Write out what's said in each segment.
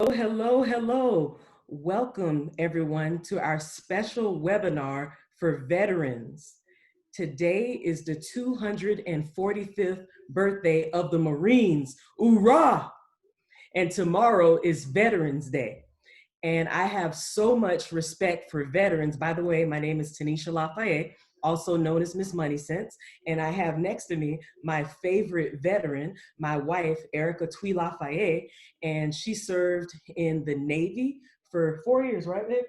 Hello, hello. Welcome everyone to our special webinar for veterans. Today is the 245th birthday of the Marines. Hoorah! And tomorrow is Veterans Day. And I have so much respect for veterans. By the way, my name is Teneshia Lafaye, also known as Miss Money Sense. And I have next to me my favorite veteran, my wife, Erica Twee Lafaye. And she served in the Navy for 4 years, right, babe?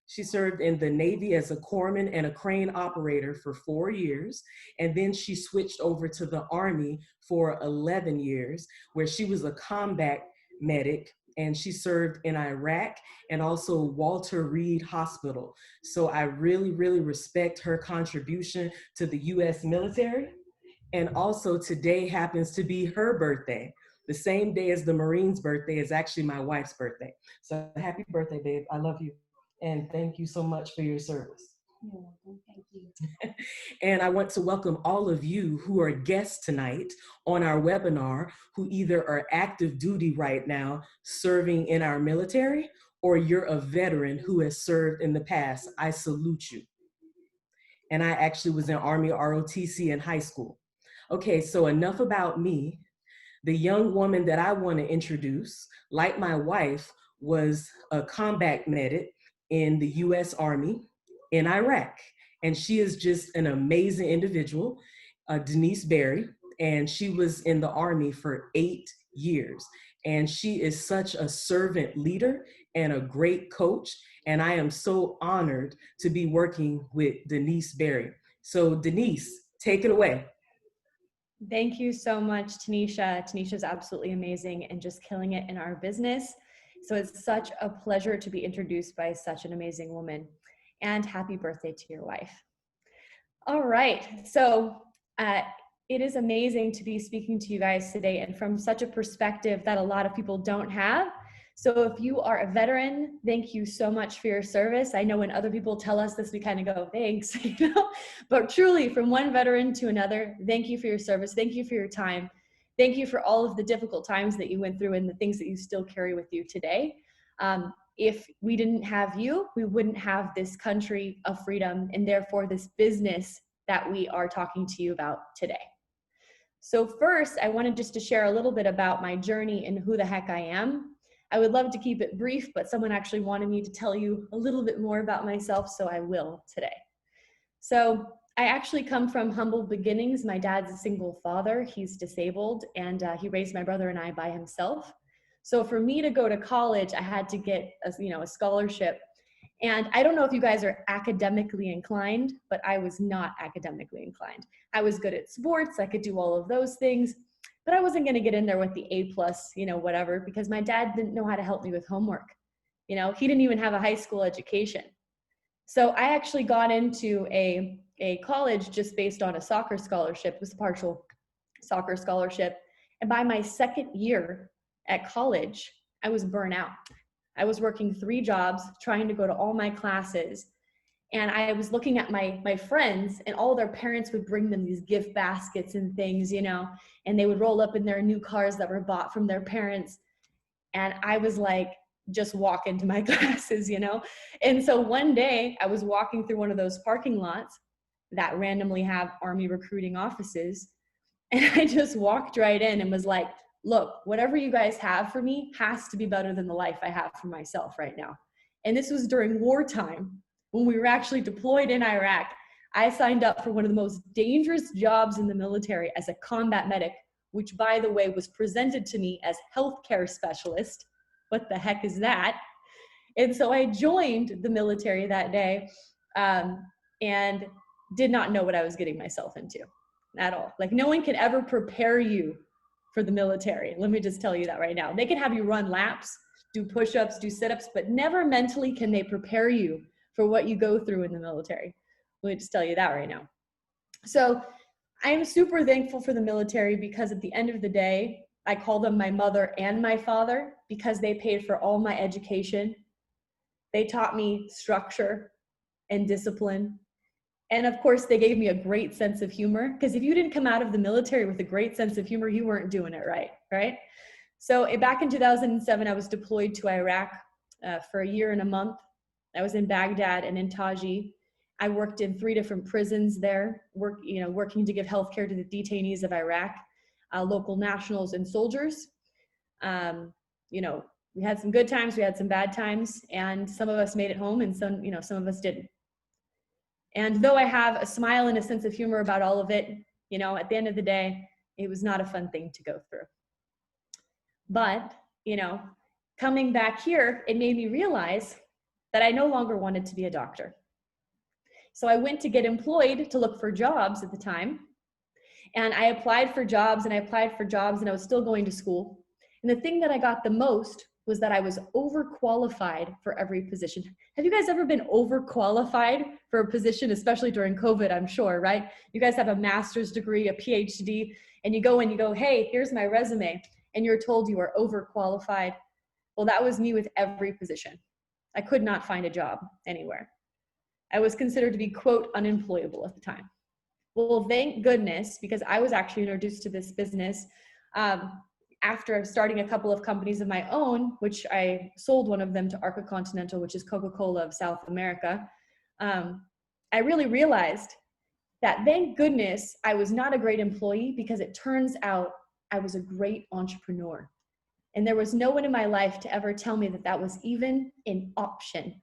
She served in the Navy as a corpsman and a crane operator for 4 years. And then she switched over to the Army for 11 years, where she was a combat medic, and she served in Iraq and also Walter Reed Hospital. So I really, really respect her contribution to the US military. And also today happens to be her birthday. The same day as the Marines' birthday is actually my wife's birthday. So happy birthday, babe. I love you. And thank you so much for your service. You're welcome. Thank you. And I want to welcome all of you who are guests tonight on our webinar who either are active duty right now serving in our military, or you're a veteran who has served in the past. I salute you. And I actually was in Army ROTC in high school. Okay, so enough about me. The young woman that I want to introduce, like my wife, was a combat medic in the US Army in Iraq. And she is just an amazing individual, Denise Berry, and she was in the Army for 8 years. And she is such a servant leader and a great coach. And I am so honored to be working with Denise Berry. So Denise, take it away. Thank you so much, Teneshia. Teneshia is absolutely amazing and just killing it in our business. So it's such a pleasure to be introduced by such an amazing woman. And happy birthday to your wife. All right. So it is amazing to be speaking to you guys today, and from such a perspective that a lot of people don't have. So if you are a veteran, thank you so much for your service. I know when other people tell us this, we kind of go, thanks, but truly from one veteran to another, thank you for your service. Thank you for your time. Thank you for all of the difficult times that you went through and the things that you still carry with you today. If we didn't have you, we wouldn't have this country of freedom, and therefore this business that we are talking to you about today. So first, I wanted just to share a little bit about my journey and who the heck I am. I would love to keep it brief, but someone actually wanted me to tell you a little bit more about myself, so I will today. So I actually come from humble beginnings. My dad's a single father. He's disabled, and he raised my brother and I by himself. So for me to go to college, I had to get a scholarship. And I don't know if you guys are academically inclined, but I was not academically inclined. I was good at sports. I could do all of those things, but I wasn't going to get in there with the A+, whatever, because my dad didn't know how to help me with homework. He didn't even have a high school education. So I actually got into a college just based on a soccer scholarship. It was a partial soccer scholarship. And by my second year at college, I was burnt out. I was working 3 jobs, trying to go to all my classes. And I was looking at my friends, and all their parents would bring them these gift baskets and things, and they would roll up in their new cars that were bought from their parents. And I was like, just walk into my classes, And so one day I was walking through one of those parking lots that randomly have Army recruiting offices. And I just walked right in and was like, look, whatever you guys have for me has to be better than the life I have for myself right now. And this was during wartime when we were actually deployed in Iraq. I signed up for one of the most dangerous jobs in the military as a combat medic, which, by the way, was presented to me as healthcare specialist. What the heck is that? And so I joined the military that day and did not know what I was getting myself into at all. Like, no one can ever prepare you for the military. Let me just tell you that right now. They can have you run laps, do push-ups, do sit-ups, but never mentally can they prepare you for what you go through in the military. Let me just tell you that right now. So I am super thankful for the military because at the end of the day, I call them my mother and my father because they paid for all my education. They taught me structure and discipline. And of course, they gave me a great sense of humor, because if you didn't come out of the military with a great sense of humor, you weren't doing it right, right? So back in 2007, I was deployed to Iraq for a year and a month. I was in Baghdad and in Taji. I worked in 3 different prisons there, working to give healthcare to the detainees of Iraq, local nationals and soldiers. We had some good times, we had some bad times, and some of us made it home and some of us didn't. And though I have a smile and a sense of humor about all of it, at the end of the day, it was not a fun thing to go through. But, coming back here, it made me realize that I no longer wanted to be a doctor. So I went to get employed to look for jobs at the time. And I applied for jobs and I was still going to school. And the thing that I got the most was that I was overqualified for every position. Have you guys ever been overqualified for a position, especially during COVID, I'm sure, right? You guys have a master's degree, a PhD, and you go and you go, hey, here's my resume. And you're told you are overqualified. Well, that was me with every position. I could not find a job anywhere. I was considered to be, quote, unemployable at the time. Well, thank goodness, because I was actually introduced to this business after starting a couple of companies of my own, which I sold one of them to Arca Continental, which is Coca-Cola of South America. I really realized that thank goodness I was not a great employee, because it turns out I was a great entrepreneur. And there was no one in my life to ever tell me that that was even an option.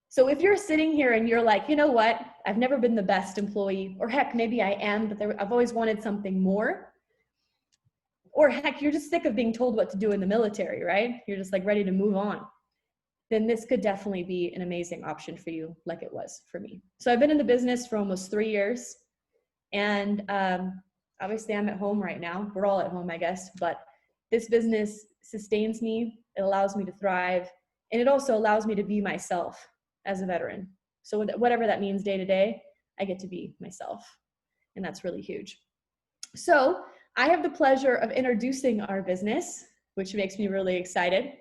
So if you're sitting here and you're like, you know what, I've never been the best employee, or heck, maybe I am, but I've always wanted something more. Or heck, you're just sick of being told what to do in the military, right? You're just like ready to move on. Then this could definitely be an amazing option for you, like it was for me. So I've been in the business for almost 3 years. And obviously I'm at home right now. We're all at home, I guess, but this business sustains me. It allows me to thrive. And it also allows me to be myself as a veteran. So whatever that means day to day, I get to be myself. And that's really huge. So I have the pleasure of introducing our business, which makes me really excited.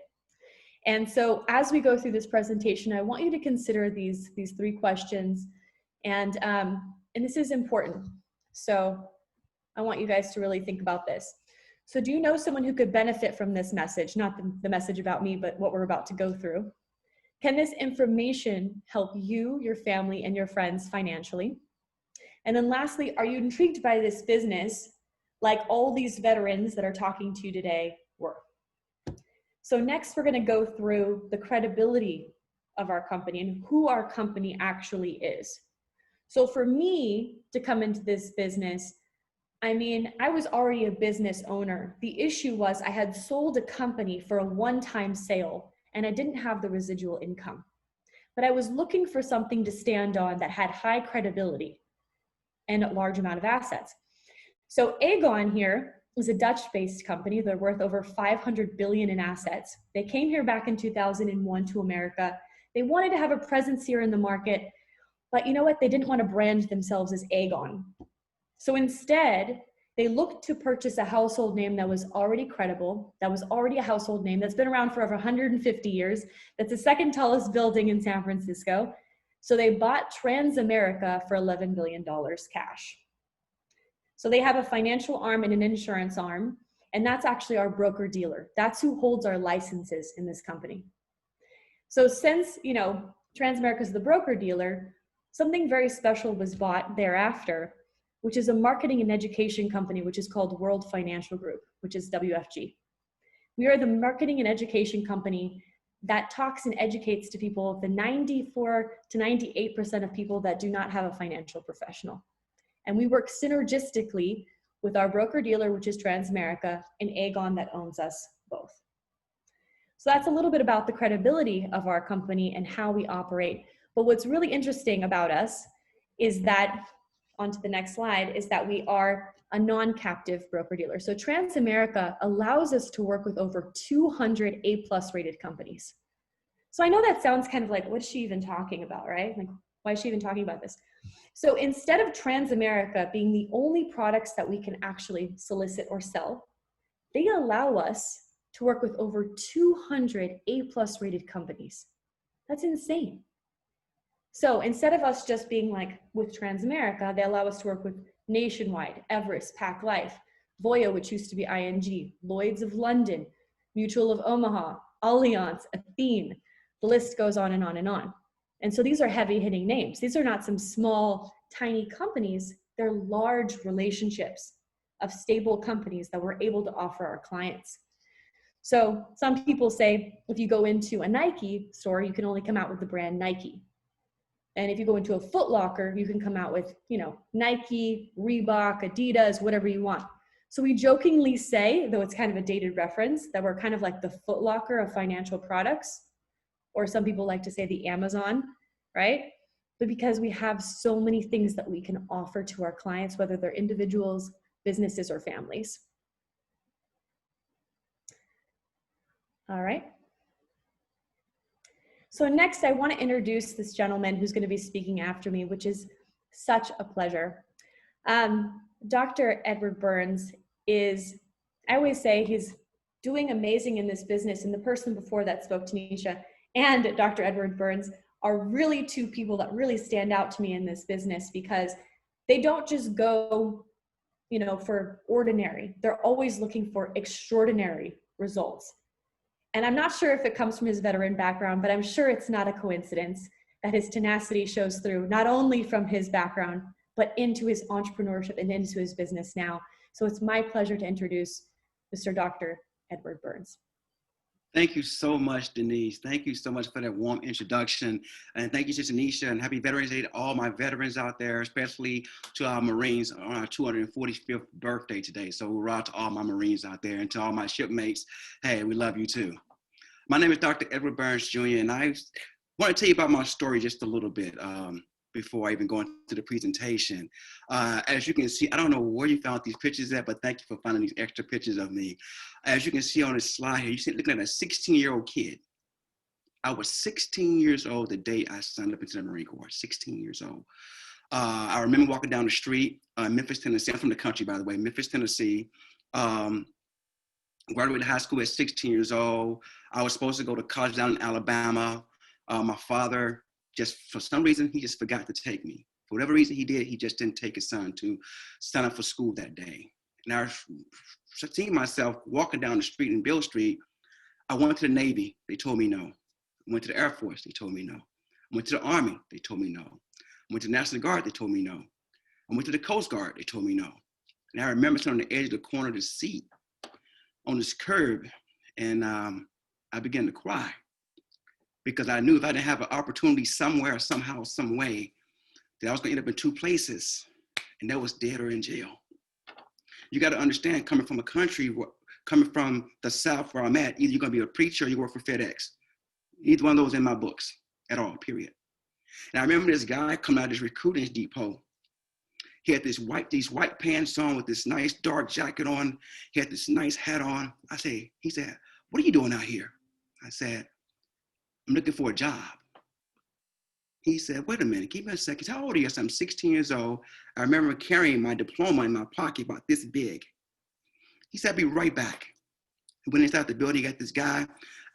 And so as we go through this presentation, I want you to consider these 3 questions. And this is important. So I want you guys to really think about this. So do you know someone who could benefit from this message? Not the message about me, but what we're about to go through. Can this information help you, your family, and your friends financially? And then lastly, are you intrigued by this business like all these veterans that are talking to you today were? So next, we're going to go through the credibility of our company and who our company actually is. So for me to come into this business, I was already a business owner. The issue was I had sold a company for a one-time sale and I didn't have the residual income. But I was looking for something to stand on that had high credibility and a large amount of assets. So Aegon here is a Dutch-based company. They're worth over 500 billion in assets. They came here back in 2001 to America. They wanted to have a presence here in the market, but you know what? They didn't want to brand themselves as Aegon. So instead, they looked to purchase a household name that was already credible, that was already a household name that's been around for over 150 years, that's the second tallest building in San Francisco. So they bought Transamerica for $11 billion cash. So they have a financial arm and an insurance arm, and that's actually our broker dealer. That's who holds our licenses in this company. So since, Transamerica is the broker dealer, something very special was bought thereafter, which is a marketing and education company, which is called World Financial Group, which is WFG. We are the marketing and education company that talks and educates to people, the 94 to 98% of people that do not have a financial professional. And we work synergistically with our broker dealer, which is Transamerica, and Aegon that owns us both. So that's a little bit about the credibility of our company and how we operate. But what's really interesting about us is that, on to the next slide, is that we are a non-captive broker-dealer. So Transamerica allows us to work with over 200 A+ rated companies. So I know that sounds kind of like, what's she even talking about, right? Like, why is she even talking about this? So instead of Transamerica being the only products that we can actually solicit or sell, they allow us to work with over 200 A+ rated companies. That's insane. So instead of us just being like with Transamerica, they allow us to work with Nationwide, Everest, Pac Life, Voya, which used to be ING, Lloyd's of London, Mutual of Omaha, Allianz, Athene. The list goes on and on and on. And so these are heavy hitting names. These are not some small, tiny companies. They're large relationships of stable companies that we're able to offer our clients. So some people say, if you go into a Nike store, you can only come out with the brand Nike. And if you go into a Foot Locker, you can come out with, Nike, Reebok, Adidas, whatever you want. So we jokingly say, though it's kind of a dated reference, that we're kind of like the Foot Locker of financial products, or some people like to say the Amazon, right? But because we have so many things that we can offer to our clients, whether they're individuals, businesses, or families. All right. So next, I want to introduce this gentleman who's going to be speaking after me, which is such a pleasure. Dr. Edward Burns is, I always say he's doing amazing in this business, and the person before that spoke, Teneshia, and Dr. Edward Burns are really two people that really stand out to me in this business, because they don't just go, for ordinary. They're always looking for extraordinary results. And I'm not sure if it comes from his veteran background, but I'm sure it's not a coincidence that his tenacity shows through, not only from his background, but into his entrepreneurship and into his business now. So it's my pleasure to introduce Mr. Dr. Edward Burns. Thank you so much, Denise. Thank you so much for that warm introduction. And thank you to Teneshia, and happy Veterans Day to all my veterans out there, especially to our Marines on our 245th birthday today. So hurrah to all my Marines out there, and to all my shipmates. Hey, we love you too. My name is Dr. Edward Burns Jr., and I want to tell you about my story just a little bit before I even go into the presentation. As you can see, I don't know where you found these pictures at, but thank you for finding these extra pictures of me. As you can see on this slide here, you're looking at a 16-year-old kid. I was 16 years old the day I signed up into the Marine Corps, 16 years old. I remember walking down the street, Memphis, Tennessee. I'm from the country, by the way, Memphis, Tennessee. Graduated high school at 16 years old. I was supposed to go to college down in Alabama. My father, just for some reason, he just forgot to take me. For whatever reason he did, he just didn't take his son to sign up for school that day. And I was seeing myself walking down the street in Bill Street. I went to the Navy, they told me no. I went to the Air Force, they told me no. I went to the Army, they told me no. I went to the National Guard, they told me no. I went to the Coast Guard, they told me no. And I remember sitting on the edge of the corner of the seat on this curb, and I began to cry, because I knew if I didn't have an opportunity somewhere, somehow, some way, that I was gonna end up in two places, and that was dead or in jail. You gotta understand, coming from a country, coming from the South where I'm at, either you're gonna be a preacher or you work for FedEx. Either one of those in my books at all, period. And I remember this guy coming out of this recruiting depot. He had these white pants on with this nice dark jacket on. He had this nice hat on. He said, "What are you doing out here?" I said, "I'm looking for a job." He said, "Wait a minute, give me a second. How old are you?" I said, "I'm 16 years old. I remember carrying my diploma in my pocket about this big." He said, "I'll be right back." He went inside the building, he got this guy,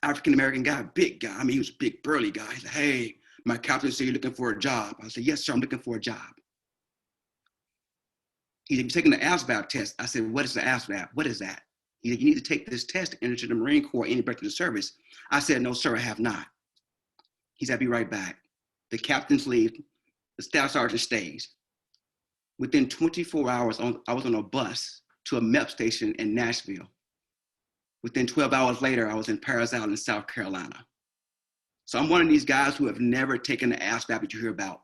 African-American guy, big guy. I mean, he was a big, burly guy. He said, "Hey, my captain said you're looking for a job." I said, "Yes, sir, I'm looking for a job." He said, "You're taking the ASVAB test." I said, "What is the ASVAB? What is that?" He said, "You need to take this test to enter the Marine Corps and break into the service." I said, "No, sir, I have not." He said, "I'll be right back." The captains leave, the staff sergeant stays. Within 24 hours, I was on a bus to a MEP station in Nashville. Within 12 hours later, I was in Parris Island, South Carolina. So I'm one of these guys who have never taken the ASVAB that you hear about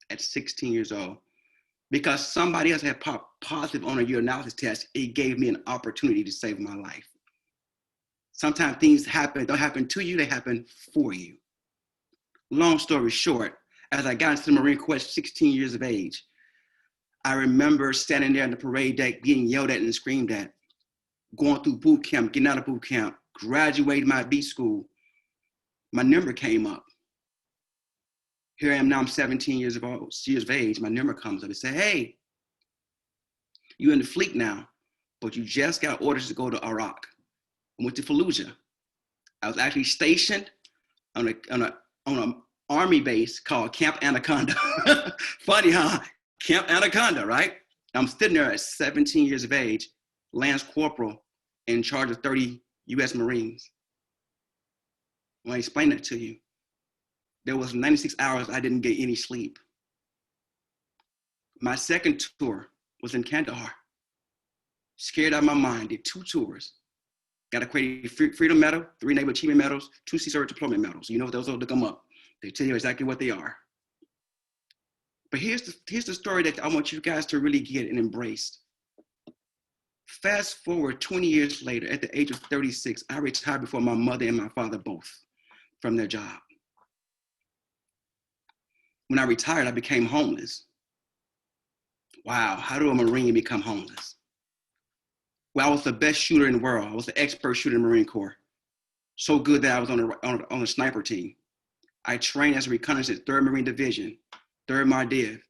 at 16 years old. Because somebody else had positive on a urinalysis test, it gave me an opportunity to save my life. Sometimes things don't happen to you, they happen for you. Long story short, as I got into the Marine Corps at 16 years of age, I remember standing there on the parade deck, being yelled at and screamed at, going through boot camp, getting out of boot camp, graduating my B school. My number came up. Here I am now, I'm 17 years of age. My number comes up and says, "Hey, you're in the fleet now, but you just got orders to go to Iraq." I went to Fallujah. I was actually stationed on an army base called Camp Anaconda. Funny, huh? Camp Anaconda, right? I'm sitting there at 17 years of age, Lance Corporal in charge of 30 U.S. Marines. When I explain that to you, there was 96 hours I didn't get any sleep. My second tour was in Kandahar. Scared out of my mind, did 2 tours. Got a Freedom Medal, 3 Naval Achievement Medals, 2 Sea Service Deployment Medals. You know those will look them up. They tell you exactly what they are. But here's the story that I want you guys to really get and embrace. Fast forward 20 years later, at the age of 36, I retired before my mother and my father both from their job. When I retired, I became homeless. Wow, how do a Marine become homeless? Well, I was the best shooter in the world. I was the expert shooter in the Marine Corps. So good that I was on a sniper team. I trained as a reconnaissance, 3rd Marine Division, 3rd Mardiv.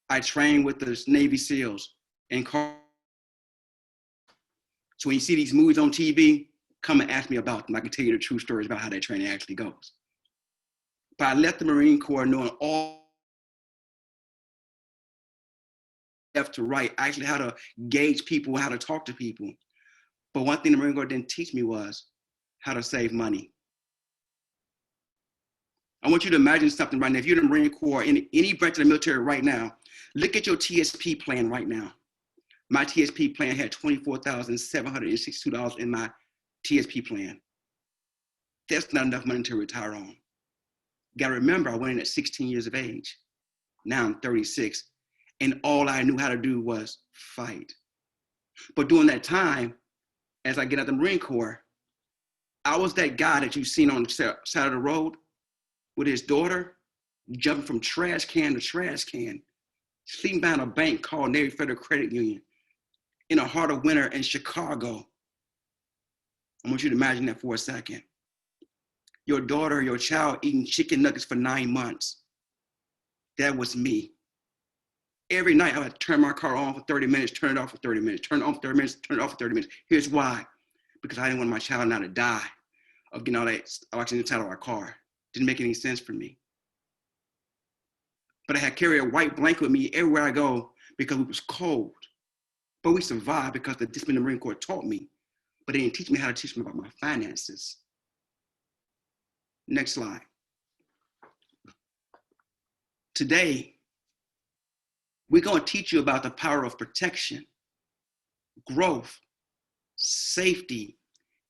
I trained with the Navy SEALs. So when you see these movies on TV, come and ask me about them. I can tell you the true stories about how that training actually goes. But I left the Marine Corps knowing all left to right, actually how to gauge people, how to talk to people. But one thing the Marine Corps didn't teach me was how to save money. I want you to imagine something right now. If you're in the Marine Corps, in any branch of the military right now, look at your TSP plan right now. My TSP plan had $24,762 in my TSP plan. That's not enough money to retire on. You gotta remember, I went in at 16 years of age. Now I'm 36, and all I knew how to do was fight. But during that time, as I get out of the Marine Corps, I was that guy that you've seen on the side of the road with his daughter, jumping from trash can to trash can, sleeping behind a bank called Navy Federal Credit Union in the heart of winter in Chicago. I want you to imagine that for a second. Your daughter, your child eating chicken nuggets for 9 months. That was me. Every night I would turn my car on for 30 minutes, turn it off for 30 minutes, turn it on for 30 minutes, turn it off for 30 minutes. Here's why. Because I didn't want my child now to die of getting all that oxygen inside of our car. Didn't make any sense for me. But I had carried a white blanket with me everywhere I go because it was cold. But we survived because the discipline the Marine Corps taught me. But they didn't teach me how to teach me about my finances. Next slide. Today, we're going to teach you about the power of protection, growth, safety,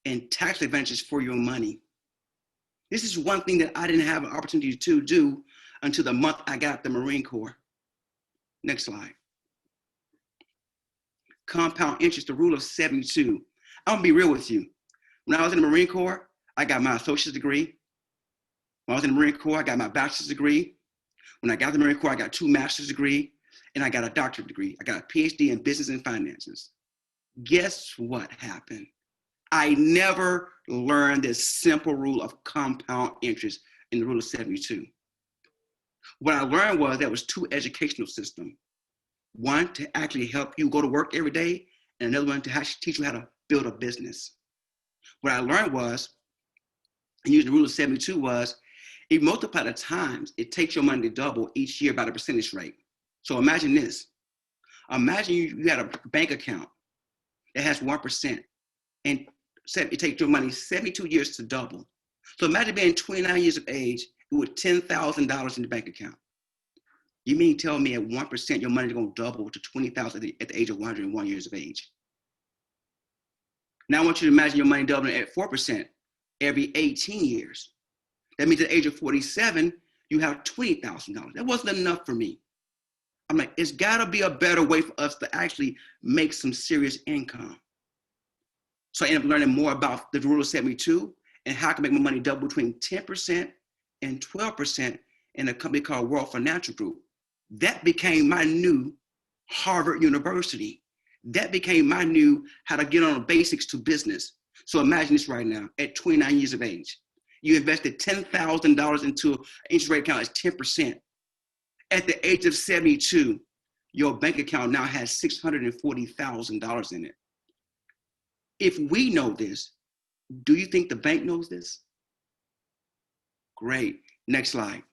and tax advantages for your money. This is one thing that I didn't have an opportunity to do until the month I got the Marine Corps. Next slide. Compound interest, the rule of 72. I'm gonna be real with you. When I was in the Marine Corps, I got my associate's degree. When I was in the Marine Corps, I got my bachelor's degree. When I got the Marine Corps, I got 2 master's degrees, and I got a doctorate degree. I got a PhD in business and finances. Guess what happened? I never learned this simple rule of compound interest in the rule of 72. What I learned was there was 2 educational systems. One to actually help you go to work every day, and another one to actually teach you how to build a business. What I learned was, and using the rule of 72 was, if you multiply the times, it takes your money to double each year by the percentage rate. So imagine this. Imagine you got a bank account that has 1%, and it takes your money 72 years to double. So imagine being 29 years of age with $10,000 in the bank account. You mean tell me at 1% your money is going to double to $20,000 at the age of 101 years of age? Now I want you to imagine your money doubling at 4% every 18 years. That means at the age of 47, you have $20,000. That wasn't enough for me. I'm like, it's gotta be a better way for us to actually make some serious income. So I ended up learning more about the rule of 72 and how I can make my money double between 10% and 12% in a company called World Financial Group. That became my new Harvard University. That became my new how to get on the basics to business. So imagine this right now, at 29 years of age, you invested $10,000 into an interest rate account that's 10%. At the age of 72, your bank account now has $640,000 in it. If we know this, do you think the bank knows this? Great. Next slide.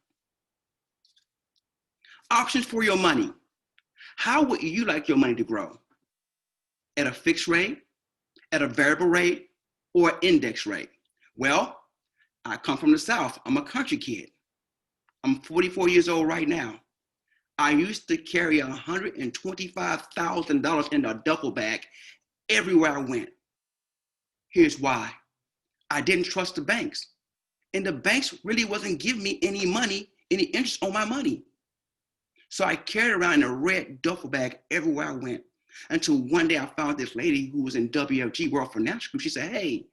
Options for your money. How would you like your money to grow? at a fixed rate, at a variable rate, or index rate? Well, I come from the South. I'm a country kid. I'm 44 years old right now. I used to carry $125,000 in a duffel bag everywhere I went. Here's why. I didn't trust the banks. And the banks really wasn't giving me any money, any interest on my money. So I carried around in a red duffel bag everywhere I went. Until one day I found this lady who was in WFG, World Financial Group. She said, hey,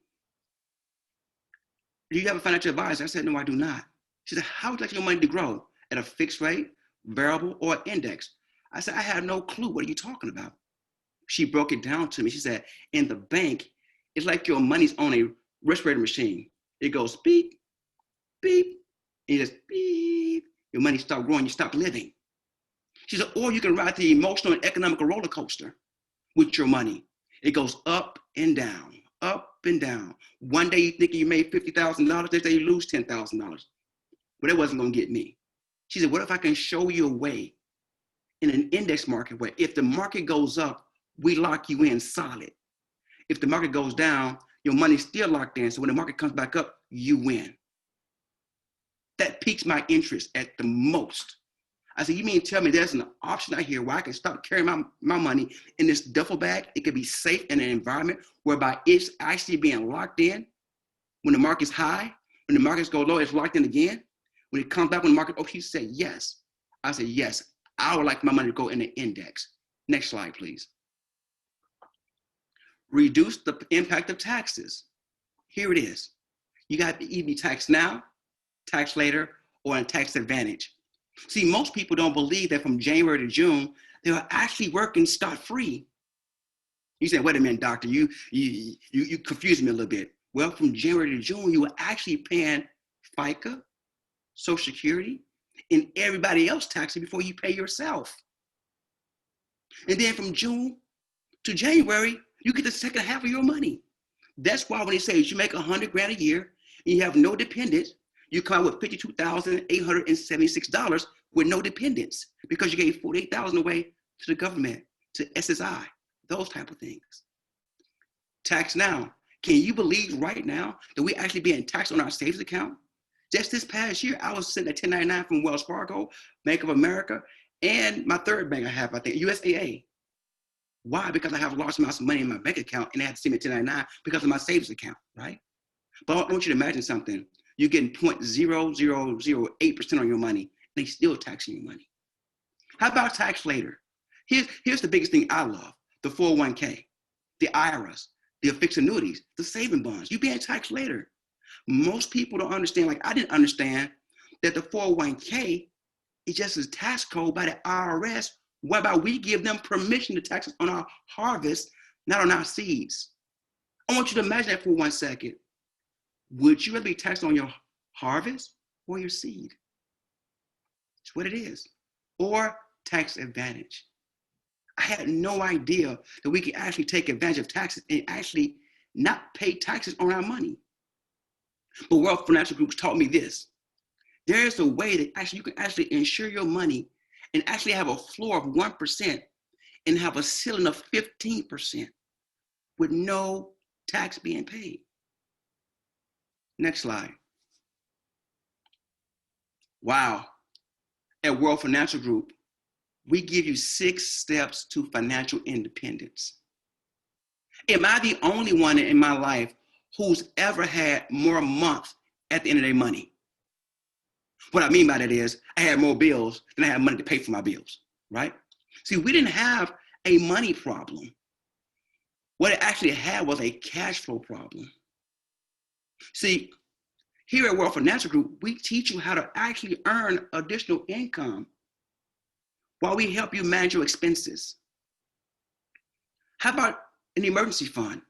do you have a financial advisor? I said, no, I do not. She said, how would you like your money to grow? At a fixed rate, variable, or index? I said, I have no clue. What are you talking about? She broke it down to me. She said, in the bank, it's like your money's on a respirator machine. It goes beep, beep, and it just beep. Your money stops growing, you stop living. She said, or you can ride the emotional and economic roller coaster with your money. It goes up and down, up and down. One day you think you made $50,000, next day you lose $10,000. But that wasn't gonna get me. She said, what if I can show you a way in an index market where if the market goes up, we lock you in solid. If the market goes down, your money's still locked in. So when the market comes back up, you win. That piques my interest at the most. I said, you mean tell me there's an option out here where I can stop carrying my money in this duffel bag? It could be safe in an environment whereby it's actually being locked in. When the market's high, when the markets go low, it's locked in again. When it comes back, when the market, oh, she said, yes. I said, yes, I would like my money to go in the index. Next slide, please. Reduce the impact of taxes. Here it is. You got to either be taxed now, taxed later, or in tax advantage. See, most people don't believe that from January to June, they are actually working scot-free. You say, wait a minute, doctor, you confused me a little bit. Well, from January to June, you were actually paying FICA, Social Security, and everybody else taxes before you pay yourself. And then from June to January, you get the second half of your money. That's why when they say you make $100,000 a year and you have no dependents, you come out with $52,876 with no dependents because you gave $48,000 away to the government, to SSI, those type of things. Tax now. Can you believe right now that we're actually being taxed on our savings account? Just this past year, I was sitting at 1099 from Wells Fargo, Bank of America, and my third bank I have, I think, USAA. Why? Because I have large amounts of money in my bank account and they have to send me 1099 because of my savings account, right? But I want you to imagine something. You're getting 0.0008% on your money, and they still taxing your money. How about tax later? Here's the biggest thing I love, the 401k, the IRAs, the fixed annuities, the saving bonds. You're being taxed later. Most people don't understand, like I didn't understand, that the 401k is just a tax code by the IRS, whereby we give them permission to tax us on our harvest, not on our seeds. I want you to imagine that for 1 second. Would you rather be taxed on your harvest or your seed? It's what it is. Or tax advantage. I had no idea that we could actually take advantage of taxes and actually not pay taxes on our money. But World Financial Group taught me this. There is a way that actually you can actually insure your money and actually have a floor of 1% and have a ceiling of 15% with no tax being paid. Next slide. Wow. At World Financial Group, we give you 6 steps to financial independence. Am I the only one in my life who's ever had more months at the end of their money? What I mean by that is I had more bills than I had money to pay for my bills, right? See, we didn't have a money problem. What it actually had was a cash flow problem. See, here at World Financial Group, we teach you how to actually earn additional income while we help you manage your expenses. How about an emergency fund?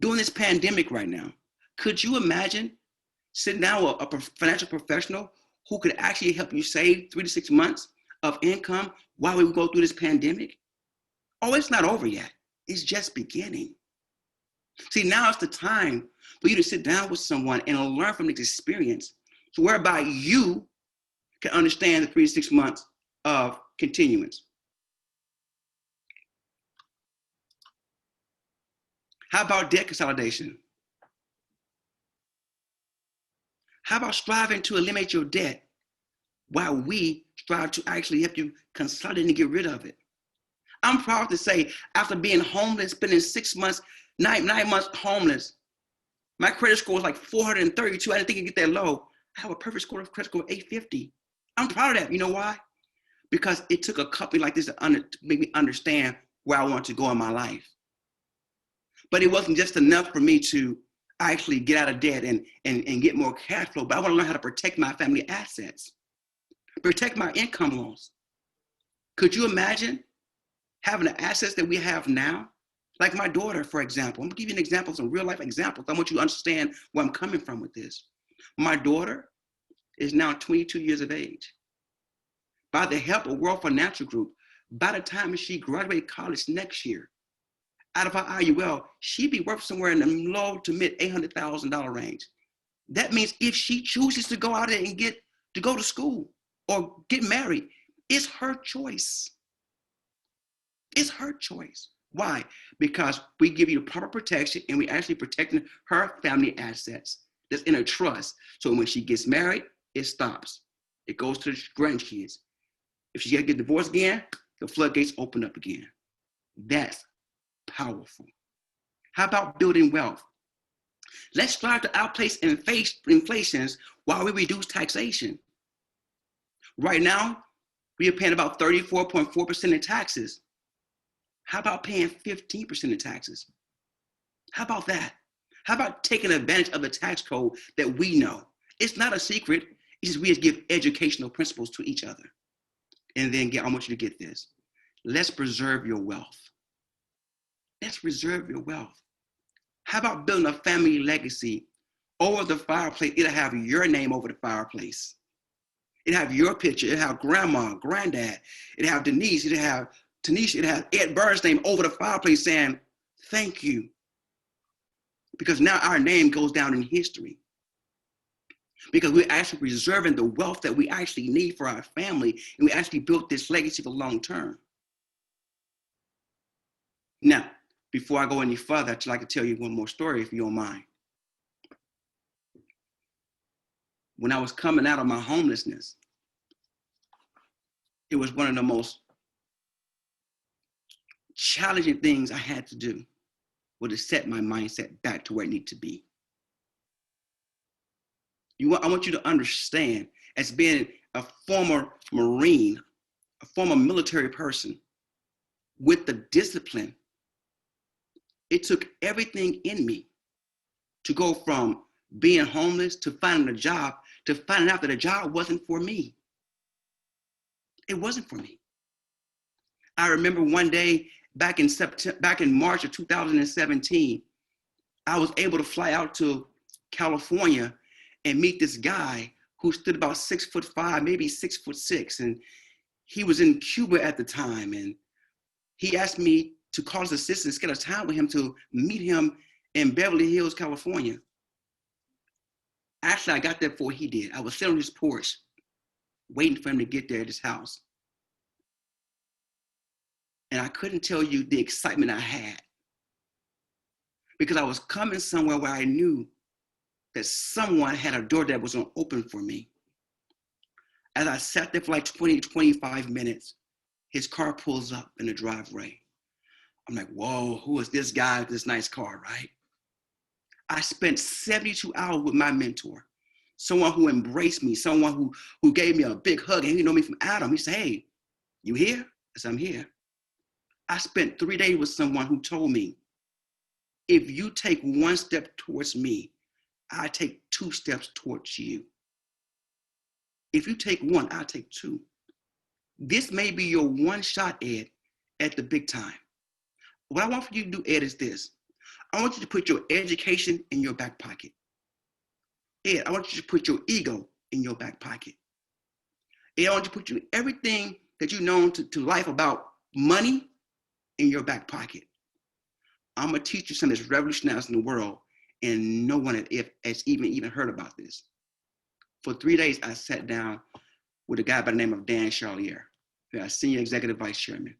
During this pandemic right now, could you imagine sitting down with a financial professional who could actually help you save 3 to 6 months of income while we go through this pandemic? Oh, it's not over yet. It's just beginning. See, now it's the time for you to sit down with someone and learn from this experience, so whereby you can understand the 3 to 6 months of continuance. How about debt consolidation? How about striving to eliminate your debt while we strive to actually help you consolidate and get rid of it? I'm proud to say, after being homeless, spending 6 months, nine months homeless, my credit score was like 432. I didn't think it'd get that low. I have a perfect score of credit score of 850. I'm proud of that. You know why? Because it took a company like this to make me understand where I want to go in my life. But it wasn't just enough for me to actually get out of debt and get more cash flow, but I want to learn how to protect my family assets, protect my income loss. Could you imagine having the assets that we have now? Like my daughter, for example. I'm gonna give you an example, some real life examples. I want you to understand where I'm coming from with this. My daughter is now 22 years of age. By the help of World Financial Group, by the time she graduates college next year, out of her IUL, she'd be worth somewhere in the low to mid $800,000 range. That means if she chooses to go out there and go to school or get married, it's her choice. It's her choice. Why? Because we give you the proper protection and we actually protecting her family assets that's in a trust. So when she gets married, it stops. It goes to the grandkids. If she get divorced again, the floodgates open up again. That's powerful. How about building wealth? Let's strive to outpace inflations while we reduce taxation. Right now, we are paying about 34.4% in taxes. How about paying 15% in taxes? How about that? How about taking advantage of the tax code that we know? It's not a secret. It's just we just give educational principles to each other. And then I want you to get this. Let's preserve your wealth. Let's preserve your wealth. How about building a family legacy over the fireplace? It'll have your name over the fireplace. It'll have your picture. It'll have grandma, granddad. It'll have Denise. It'll have Teneshia. It'll have Ed Burns' name over the fireplace saying, thank you. Because now our name goes down in history. Because we're actually preserving the wealth that we actually need for our family. And we actually built this legacy for long term. Now, before I go any further, I'd like to tell you one more story, if you don't mind. When I was coming out of my homelessness, it was one of the most challenging things I had to do was to set my mindset back to where it needed to be. I want you to understand, as being a former Marine, a former military person, with the discipline, it took everything in me to go from being homeless to finding a job, to finding out that a job wasn't for me. It wasn't for me. I remember one day back in March of 2017, I was able to fly out to California and meet this guy who stood about 6'5", maybe 6'6", and he was in Cuba at the time. And he asked me to call his assistant, get a time with him to meet him in Beverly Hills, California. Actually, I got there before he did. I was sitting on his porch, waiting for him to get there at his house. And I couldn't tell you the excitement I had, because I was coming somewhere where I knew that someone had a door that was going to open for me. As I sat there for like 20, 25 minutes, his car pulls up in the driveway. I'm like, whoa, who is this guy with this nice car, right? I spent 72 hours with my mentor, someone who embraced me, someone who gave me a big hug. And he know me from Adam. He said, hey, you here? I said, I'm here. I spent 3 days with someone who told me, if you take one step towards me, I take 2 steps towards you. If you take one, I'll take 2. This may be your one shot, Ed, at the big time. What I want for you to do, Ed, is this. I want you to put your education in your back pocket. Ed, I want you to put your ego in your back pocket. Ed, I want you to put everything that you know to life about money in your back pocket. I'm going to teach you something that's revolutionized in the world, and no one has even heard about this. For 3 days, I sat down with a guy by the name of Dan Charlier, who's our senior executive vice chairman.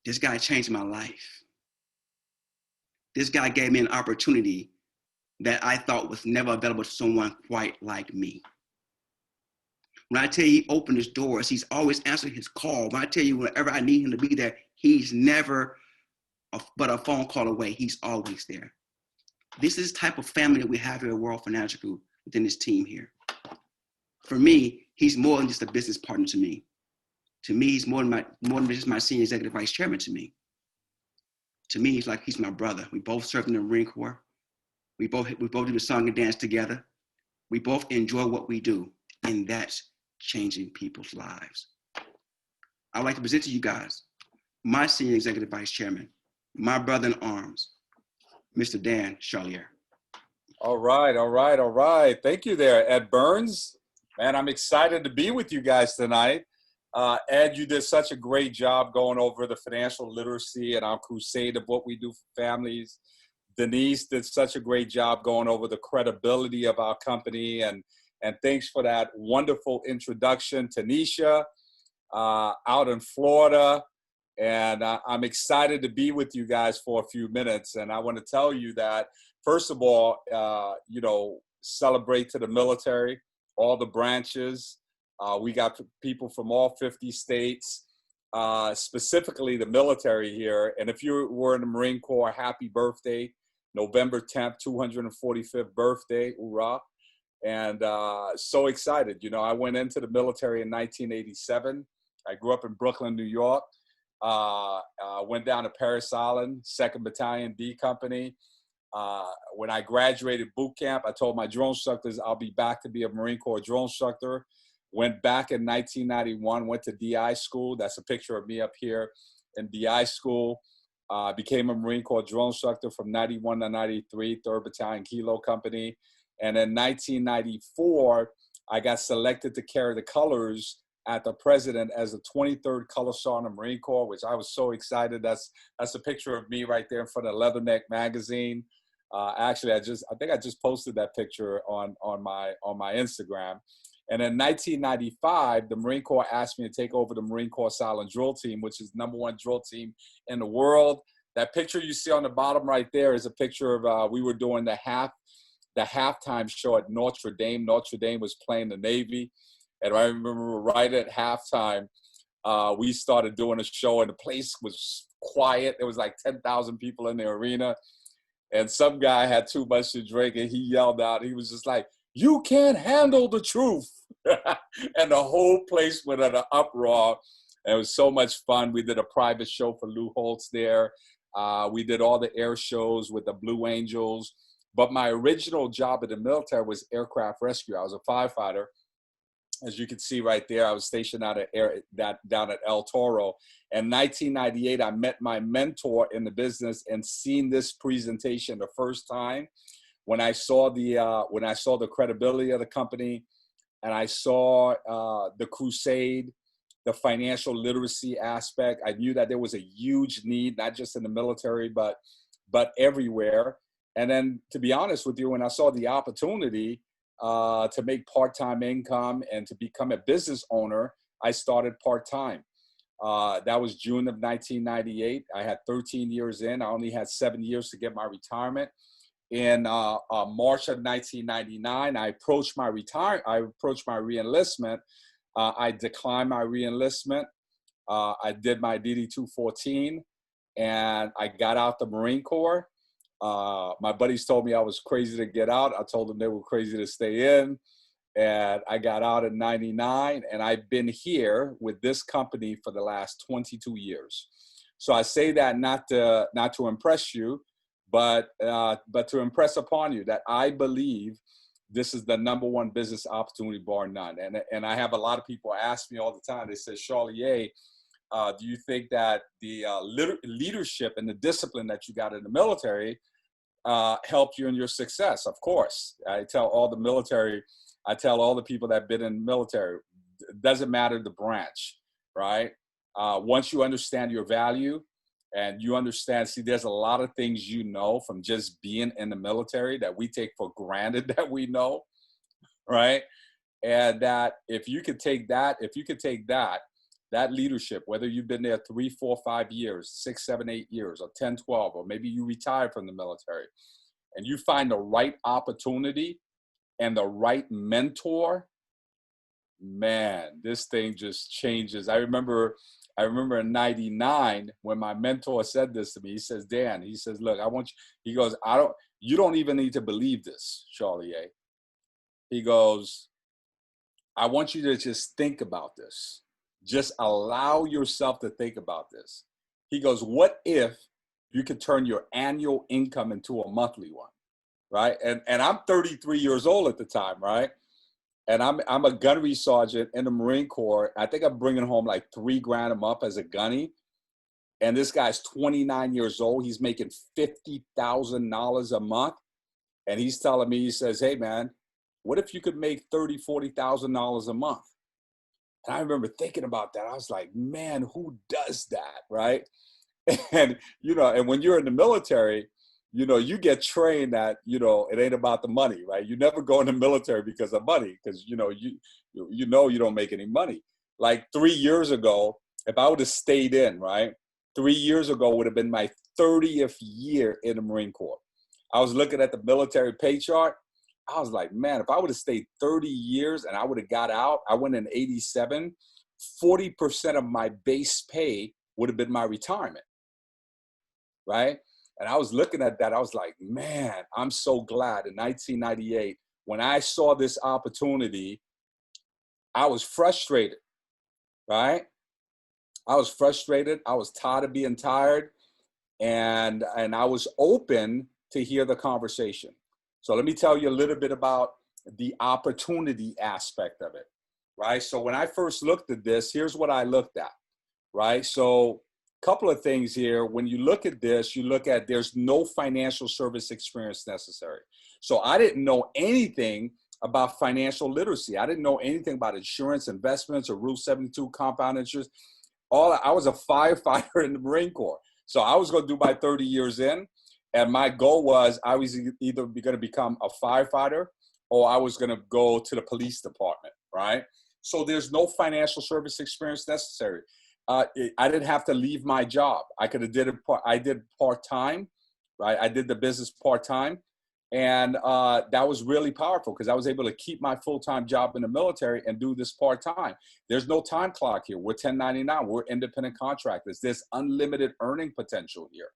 This guy changed my life. This guy gave me an opportunity that I thought was never available to someone quite like me. When I tell you he opened his doors, he's always answering his call. When I tell you whenever I need him to be there, he's never but a phone call away. He's always there. This is the type of family that we have here at World Financial Group within this team here. For me, he's more than just a business partner to me. To me, he's more than just my senior executive vice chairman to me. To me, he's like he's my brother. We both served in the Marine Corps. We both do the song and dance together. We both enjoy what we do, and that's changing people's lives. I'd like to present to you guys my senior executive vice chairman, my brother in arms, Mr. Dan Charlier. All right, all right, all right. Thank you there, Ed Burns. Man, I'm excited to be with you guys tonight. Ed, you did such a great job going over the financial literacy and our crusade of what we do for families. Denise did such a great job going over the credibility of our company, and thanks for that wonderful introduction, Teneshia, out in Florida. And I'm excited to be with you guys for a few minutes. And I want to tell you that, first of all, celebrate to the military, all the branches. We got people from all 50 states, specifically the military here. And if you were in the Marine Corps, happy birthday, November 10th, 245th birthday, hoorah. And so excited. You know, I went into the military in 1987. I grew up in Brooklyn, New York. Went down to Paris Island, 2nd Battalion D Company. When I graduated boot camp, I told my drone instructors I'll be back to be a Marine Corps drone instructor. Went back in 1991, went to DI school. That's a picture of me up here in DI school. Became a Marine Corps drone instructor from 91 to 93, 3rd Battalion Kilo Company. And in 1994, I got selected to carry the colors at the president as the 23rd Color Sergeant of Marine Corps, which I was so excited. That's a picture of me right there in front of Leatherneck magazine. Actually, I think I just posted that picture on my Instagram. And in 1995, the Marine Corps asked me to take over the Marine Corps Silent Drill Team, which is #1 drill team in the world. That picture you see on the bottom right there is a picture of we were doing the halftime show at Notre Dame. Notre Dame was playing the Navy. And I remember right at halftime, we started doing a show and the place was quiet. There was like 10,000 people in the arena. And some guy had too much to drink and he yelled out, he was just like, "You can't handle the truth." And the whole place went in an uproar. And it was so much fun. We did a private show for Lou Holtz there. We did all the air shows with the Blue Angels. But my original job in the military was aircraft rescue. I was a firefighter. As you can see right there, I was stationed down at El Toro. In 1998, I met my mentor in the business and seen this presentation the first time. When I saw the credibility of the company, and I saw the crusade, the financial literacy aspect, I knew that there was a huge need, not just in the military, but everywhere. And then, to be honest with you, when I saw the opportunity to make part-time income and to become a business owner, I started part-time. That was June of 1998. I had 13 years in. I only had 7 years to get my retirement. In March of 1999, I approached my re-enlistment. I declined my re-enlistment. I did my DD-214, and I got out the Marine Corps. My buddies told me I was crazy to get out. I told them they were crazy to stay in. And I got out in 99, and I've been here with this company for the last 22 years. So I say that not to impress you, but to impress upon you that I believe this is the #1 business opportunity, bar none. And I have a lot of people ask me all the time. They say, "Charlier, do you think that the leadership and the discipline that you got in the military helped you in your success?" Of course. I tell all the people that have been in the military, it doesn't matter the branch, right? Once you understand your value and you understand, see, there's a lot of things you know from just being in the military that we take for granted that we know, right? And that if you could take that that leadership, whether you've been there 3, 4, 5 years, 6, 7, 8 years, or 10, 12, or maybe you retired from the military, and you find the right opportunity and the right mentor, man, this thing just changes. I remember in 99 when my mentor said this to me. He says, Dan, he says, look, I want you, he goes, you don't even need to believe this, Charlie A. He goes, I want you to just think about this. Just allow yourself to think about this. He goes, what if you could turn your annual income into a monthly one, right? And I'm 33 years old at the time, right? And I'm a gunnery sergeant in the Marine Corps. I think I'm bringing home like $3,000 a month as a gunny. And this guy's 29 years old. He's making $50,000 a month. And he's telling me, he says, hey man, what if you could make $30,000, $40,000 a month? And I remember thinking about that. I was like, man, who does that, right? And, and when you're in the military, you get trained that, it ain't about the money, right? You never go in the military because of money, because, you don't make any money. Like 3 years ago, if I would have stayed in, right? 3 years ago would have been my 30th year in the Marine Corps. I was looking at the military pay chart. I was like, man, if I would have stayed 30 years and I would have got out, I went in 87, 40% of my base pay would have been my retirement, right? And I was looking at that. I was like, man, I'm so glad in 1998, when I saw this opportunity, I was frustrated, right? I was frustrated. I was tired of being tired. And I was open to hear the conversation. So let me tell you a little bit about the opportunity aspect of it, right? So when I first looked at this, here's what I looked at, right? So a couple of things here. When you look at this, you look at there's no financial service experience necessary. So I didn't know anything about financial literacy. I didn't know anything about insurance, investments, or Rule 72 compound interest. I was a firefighter in the Marine Corps. So I was going to do my 30 years in. And my goal was I was either going to become a firefighter or I was going to go to the police department, right? So there's no financial service experience necessary. I didn't have to leave my job. I could have I did part-time, right? I did the business part-time. And that was really powerful because I was able to keep my full-time job in the military and do this part-time. There's no time clock here. We're 1099. We're independent contractors. There's unlimited earning potential here.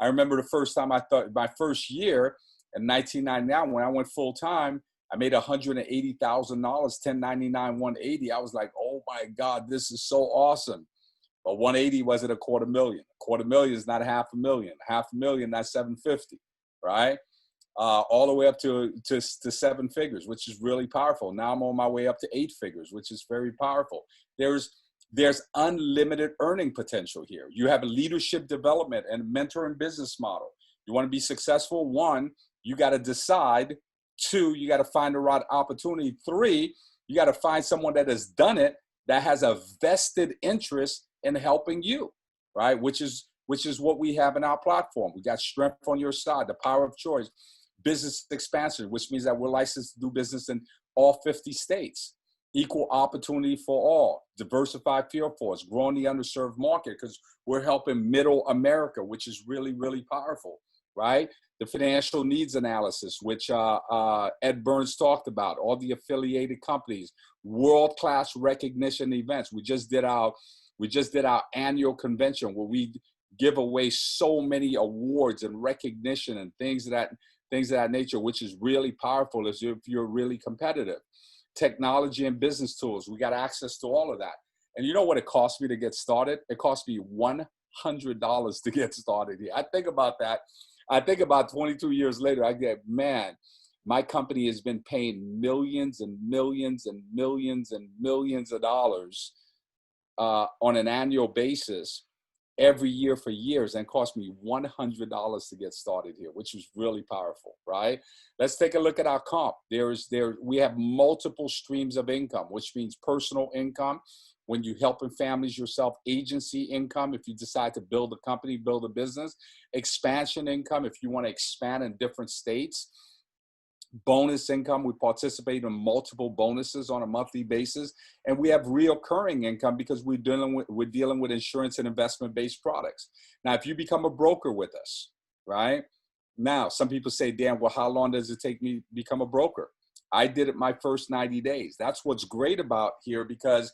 I remember the first time my first year in 1999, when I went full time, I made $180,000, 1099, 180. I was like, oh my God, this is so awesome. But 180 wasn't $250,000. $250,000 is not $500,000. $500,000, that's 750, right? All the way up to 7 figures, which is really powerful. Now I'm on my way up to 8 figures, which is very powerful. There's unlimited earning potential here. You have a leadership development and mentor and business model. You want to be successful? 1, you got to decide. 2, you got to find the right opportunity. 3, you got to find someone that has done it, that has a vested interest in helping you, right? Which is what we have in our platform. We got strength on your side, the power of choice, business expansion, which means that we're licensed to do business in all 50 states. Equal opportunity for all, diversified field force, growing the underserved market because we're helping middle America, which is really, really powerful, right? The financial needs analysis, which Ed Burns talked about, all the affiliated companies, world-class recognition events. We just did our annual convention where we give away so many awards and recognition and things of that nature, which is really powerful if you're really competitive. Technology and business tools. We got access to all of that. And you know what it cost me to get started? It cost me $100 to get started here. I think about that. I think about 22 years later, I get, man, my company has been paying millions and millions and millions and millions of dollars on an annual basis every year for years, and cost me $100 to get started here, which was really powerful, right? Let's take a look at our comp. We have multiple streams of income, which means personal income when you helping families yourself, agency income if you decide to build a company, build a business, expansion income if you want to expand in different states, bonus income. We participate in multiple bonuses on a monthly basis, and we have reoccurring income because we're dealing with insurance and investment-based products. Now, if you become a broker with us, right? Now, some people say, Dan, well, how long does it take me to become a broker? I did it my first 90 days. That's what's great about here, because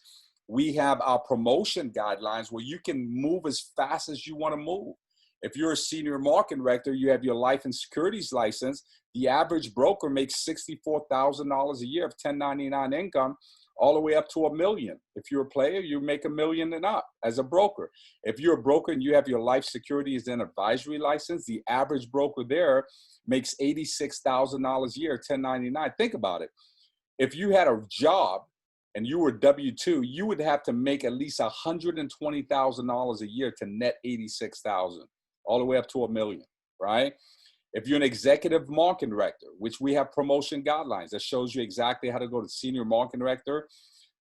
we have our promotion guidelines where you can move as fast as you want to move. If you're a senior marketing director, you have your life and securities license. The average broker makes $64,000 a year of 1099 income, all the way up to $1 million. If you're a player, you make $1 million and up as a broker. If you're a broker and you have your life securities and advisory license, the average broker there makes $86,000 a year, 1099. Think about it. If you had a job and you were W-2, you would have to make at least $120,000 a year to net $86,000, all the way up to $1 million, right? If you're an executive marketing director, which we have promotion guidelines that shows you exactly how to go to senior marketing director,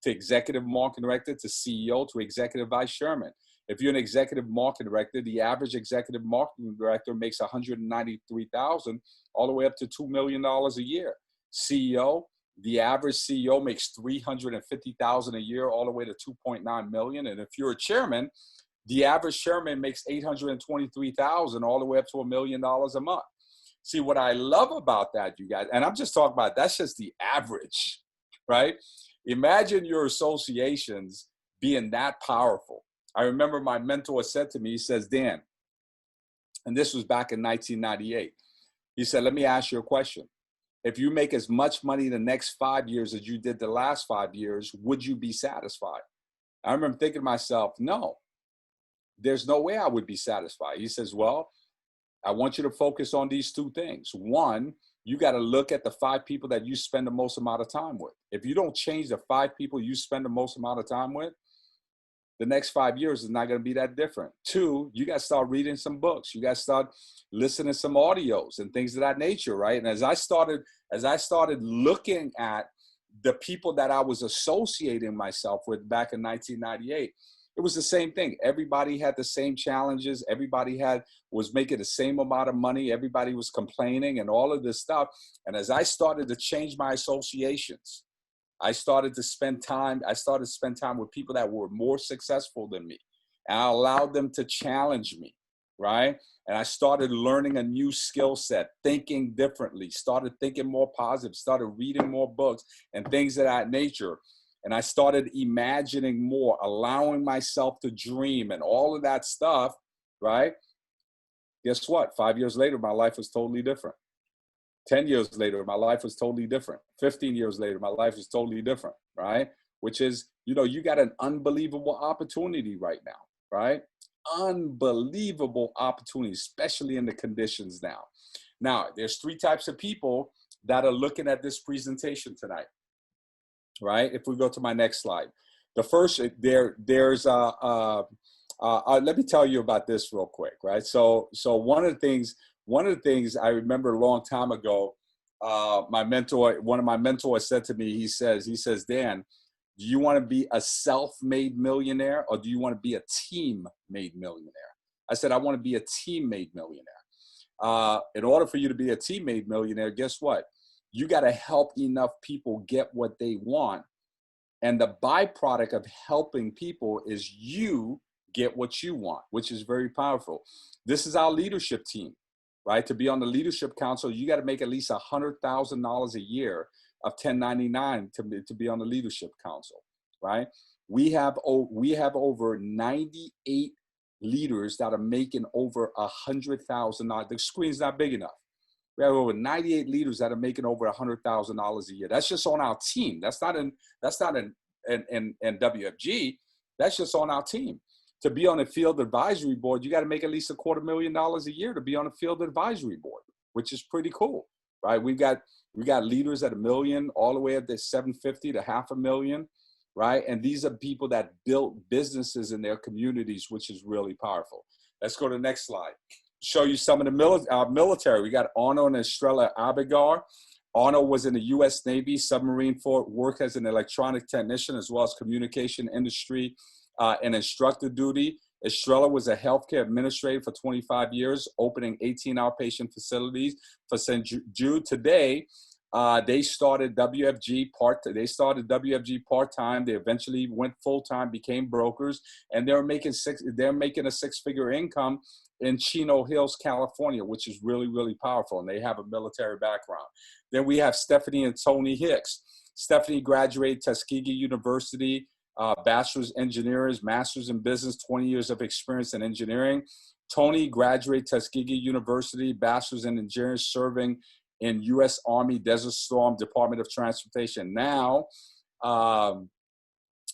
to executive marketing director, to CEO, to executive vice chairman. If you're an executive marketing director, the average executive marketing director makes $193,000 all the way up to $2 million a year. CEO, the average CEO makes $350,000 a year all the way to $2.9 million. And if you're a chairman, the average chairman makes $823,000 all the way up to $1 million a month. See, what I love about that, you guys, and I'm just talking about, that's just the average, right? Imagine your associations being that powerful. I remember my mentor said to me, he says, Dan, and this was back in 1998. He said, let me ask you a question. If you make as much money the next 5 years as you did the last 5 years, would you be satisfied? I remember thinking to myself, no, there's no way I would be satisfied. He says, well, I want you to focus on these two things. One, you got to look at the 5 people that you spend the most amount of time with. If you don't change the 5 people you spend the most amount of time with, the next 5 years is not going to be that different. 2, you got to start reading some books. You got to start listening to some audios and things of that nature, right? And as I started looking at the people that I was associating myself with back in 1998, it was the same thing. Everybody had the same challenges. Everybody was making the same amount of money. Everybody was complaining and all of this stuff. And as I started to change my associations, I started to spend time with people that were more successful than me. And I allowed them to challenge me, right? And I started learning a new skill set, thinking differently, started thinking more positive, started reading more books and things of that nature. And I started imagining more, allowing myself to dream and all of that stuff, right? Guess what? 5 years later, my life was totally different. 10 years later, my life was totally different. 15 years later, my life is totally different, right? Which is, you got an unbelievable opportunity right now, right? Unbelievable opportunity, especially in the conditions now. Now, there's 3 types of people that are looking at this presentation tonight. Right? If we go to my next slide, the first there's let me tell you about this real quick, right? So one of the things I remember a long time ago, one of my mentors said to me, he says, Dan, do you want to be a self-made millionaire or do you want to be a team-made millionaire? I said, I want to be a team-made millionaire. In order for you to be a team-made millionaire, guess what? You got to help enough people get what they want. And the byproduct of helping people is you get what you want, which is very powerful. This is our leadership team, right? To be on the leadership council, you got to make at least $100,000 a year of 1099 to be on the leadership council, right? We have over 98 leaders that are making over $100,000. The screen's not big enough. We have over 98 leaders that are making over $100,000 a year. That's just on our team. That's not in WFG. That's just on our team. To be on a field advisory board, you got to make at least $250,000 a year to be on a field advisory board, which is pretty cool, right? We got leaders at $1 million all the way up to $750,000 to $500,000, right? And these are people that built businesses in their communities, which is really powerful. Let's go to the next slide. Show you some of the military. We got Arno and Estrella Abigar. Arno was in the U.S. Navy submarine for work as an electronic technician, as well as communication industry and instructor duty. Estrella was a healthcare administrator for 25 years, opening 18 outpatient facilities for St. Jude. Today, They started WFG part-time. They eventually went full-time, became brokers, and they're making a six-figure income in Chino Hills, California, which is really, really powerful. And they have a military background. Then we have Stephanie and Tony Hicks. Stephanie graduated Tuskegee University, bachelor's engineers, master's in business, 20 years of experience in engineering. Tony graduated Tuskegee University, bachelor's in engineering, serving in U.S. Army Desert Storm Department of Transportation. Now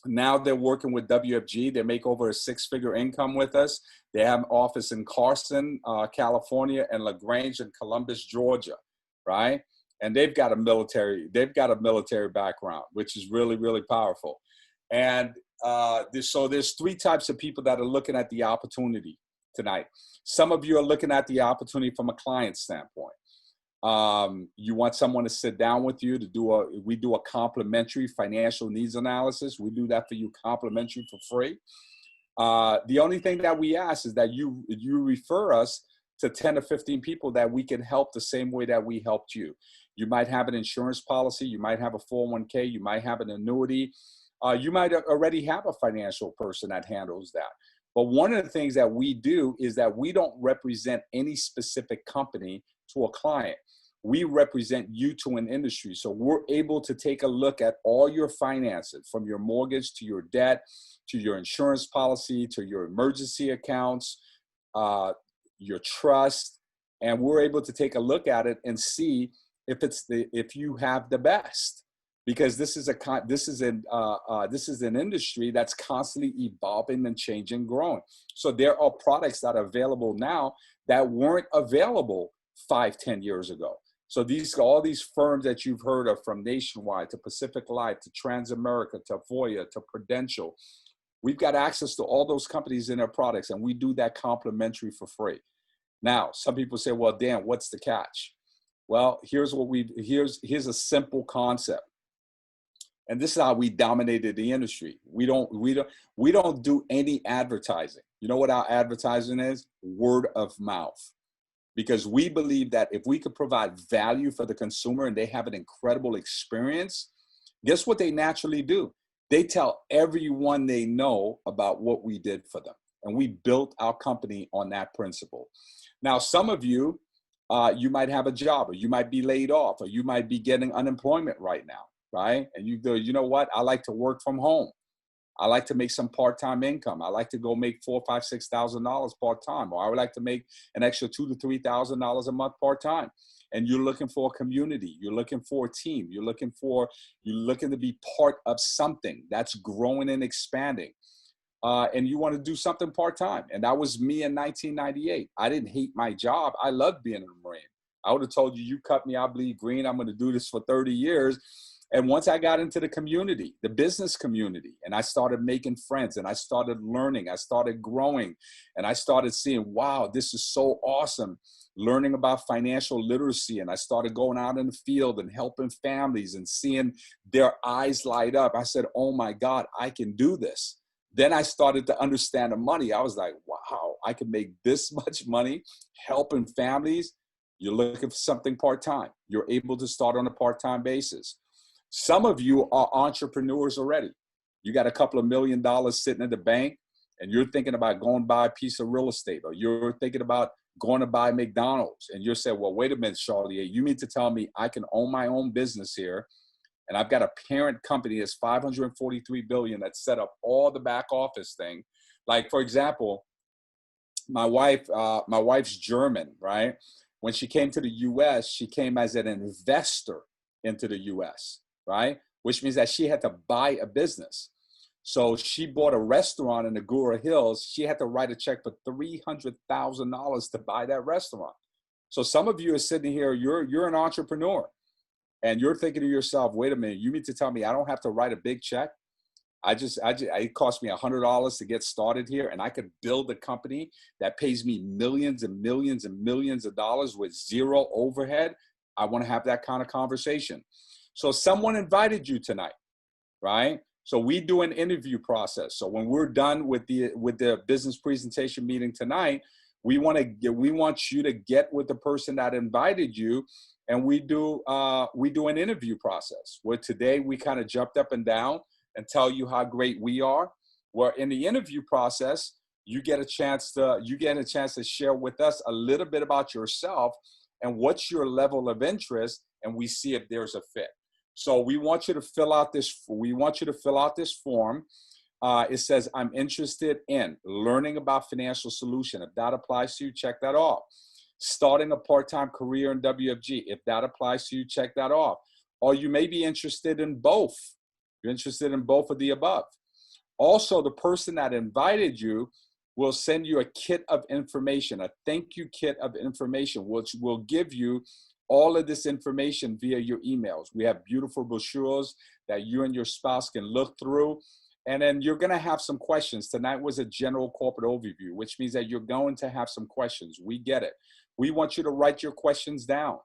they're working with WFG. They make over a six-figure income with us. They have an office in Carson, California, and LaGrange in Columbus, Georgia, right? And they've got a military background, which is really, really powerful. And so there's three types of people that are looking at the opportunity tonight. Some of you are looking at the opportunity from a client standpoint. You want someone to sit down with you we do a complimentary financial needs analysis. We do that for you complimentary for free. The only thing that we ask is that you refer us to 10 or 15 people that we can help the same way that we helped you. You might have an insurance policy. You might have a 401k. You might have an annuity. You might already have a financial person that handles that. But one of the things that we do is that we don't represent any specific company to a client. We represent you to an industry. So we're able to take a look at all your finances, from your mortgage to your debt, to your insurance policy, to your emergency accounts, your trust. And we're able to take a look at it and see if you have the best. Because this is an industry that's constantly evolving and changing, growing. So there are products that are available now that weren't available 5-10 years ago. So all these firms that you've heard of, from Nationwide to Pacific Life to Transamerica to Voya to Prudential, we've got access to all those companies and their products, and we do that complimentary for free. Now, some people say, "Well, Dan, what's the catch?" Well, here's a simple concept. And this is how we dominated the industry. We don't do any advertising. You know what our advertising is? Word of mouth. Because we believe that if we could provide value for the consumer and they have an incredible experience, guess what they naturally do? They tell everyone they know about what we did for them. And we built our company on that principle. Now, some of you, you might have a job, or you might be laid off, or you might be getting unemployment right now. Right? And you go, you know what? I like to work from home. I like to make some part-time income. I like to go make $4,000, $5,000, $6,000 part-time, or I would like to make an extra $2,000 to $3,000 a month part-time. And you're looking for a community. You're looking for a team. You're looking to be part of something that's growing and expanding. And you want to do something part-time. And that was me in 1998. I didn't hate my job. I loved being a Marine. I would have told you, you cut me, I'll bleed green. I'm going to do this for 30 years. And once I got into the community, the business community, and I started making friends, and I started learning, I started growing, and I started seeing, wow, this is so awesome, learning about financial literacy. And I started going out in the field and helping families and seeing their eyes light up. I said, oh my God, I can do this. Then I started to understand the money. I was like, wow, I can make this much money helping families. You're looking for something part-time. You're able to start on a part-time basis. Some of you are entrepreneurs already. You got a couple of $1 million sitting in the bank, and you're thinking about going to buy a piece of real estate, or you're thinking about going to buy McDonald's. And you're saying, well, wait a minute, Charlie, you mean to tell me I can own my own business here, and I've got a parent company that's $543 billion that set up all the back office thing. Like, for example, my wife's German, right? When she came to the U.S., she came as an investor into the U.S., right? Which means that she had to buy a business. So she bought a restaurant in the Agoura Hills. She had to write a check for $300,000 to buy that restaurant. So some of you are sitting here, you're an entrepreneur, and you're thinking to yourself, wait a minute, you mean to tell me I don't have to write a big check? It cost me $100 to get started here, and I could build a company that pays me millions and millions and millions of dollars with zero overhead. I want to have that kind of conversation. So someone invited you tonight, right? So we do an interview process. So when we're done with the business presentation meeting tonight, we want you to get with the person that invited you and we do an interview process where today we kind of jumped up and down and tell you how great we are. Where in the interview process, you get a chance to share with us a little bit about yourself and what's your level of interest, and we see if there's a fit. So we want you to fill out this form. It says, I'm interested in learning about financial solution. If that applies to you, check that off. Starting a part-time career in WFG. If that applies to you, check that off. Or you may be interested in both. You're interested in both of the above. Also, the person that invited you will send you a kit of information, a thank you kit of information, which will give you all of this information via your emails. We have beautiful brochures that you and your spouse can look through. And then you're going to have some questions. Tonight was a general corporate overview, which means that you're going to have some questions. We get it. We want you to write your questions down.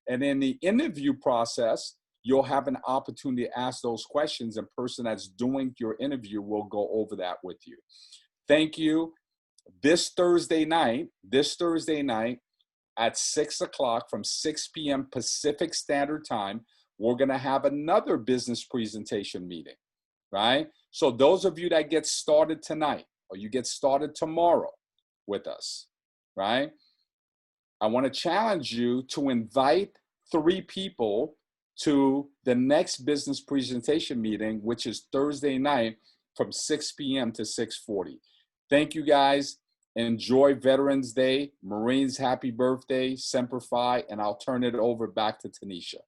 And in the interview process, you'll have an opportunity to ask those questions, and the person that's doing your interview will go over that with you. Thank you. This Thursday night at 6 o'clock from 6 p.m. Pacific Standard Time, we're going to have another business presentation meeting, right? So those of you that get started tonight or you get started tomorrow with us, right? I want to challenge you to invite 3 people to the next business presentation meeting, which is Thursday night from 6 p.m. to 6:40. Thank you, guys. Enjoy Veterans Day. Marines, happy birthday. Semper Fi. And I'll turn it over back to Teneshia.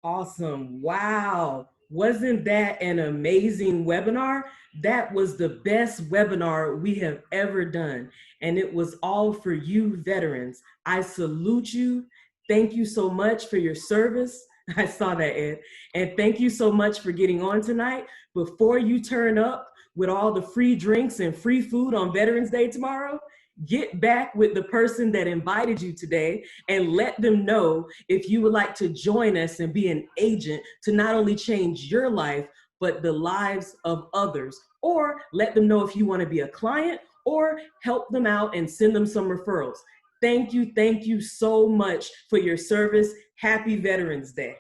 Awesome. Wow. Wasn't that an amazing webinar? That was the best webinar we have ever done. And it was all for you veterans. I salute you. Thank you so much for your service. I saw that, Ed. And thank you so much for getting on tonight. Before you turn up with all the free drinks and free food on Veterans Day tomorrow, get back with the person that invited you today and let them know if you would like to join us and be an agent to not only change your life, but the lives of others. Or let them know if you want to be a client or help them out and send them some referrals. Thank you so much for your service. Happy Veterans Day.